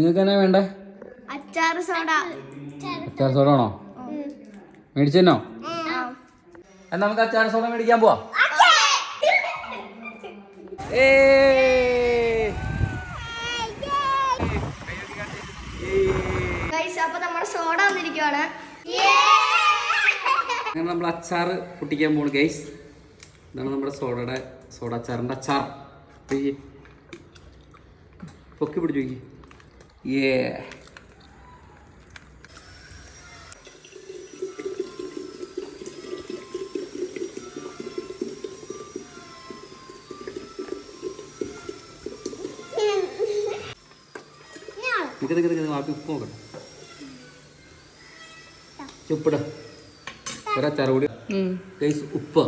നിങ്ങൾക്ക് എന്നാ വേണ്ടേ? അച്ചാർ സോഡ. അച്ചാർ സോഡ ആണോ? മേടിച്ചോ? എന്നാ നമുക്ക് അച്ചാർ സോഡ മേടിക്കാൻ പോവാ. അപ്പൊ നമ്മുടെ സോഡ വന്നിരിക്കുവാണ്. അങ്ങനെ നമ്മൾ അച്ചാർ പൊട്ടിക്കാൻ പോണു ഗൈസ്. ഇതാണ് നമ്മുടെ സോഡ അച്ചാറിൻ്റെ അച്ചാർ. പൊക്കി പിടിച്ചു നോക്കി. ആപ്പി ഉപ്പ് നോക്കട്ടെ. ഉപ്പിട ഒരച്ചാർ കൂടി ഗൈസ്. ഉപ്പ്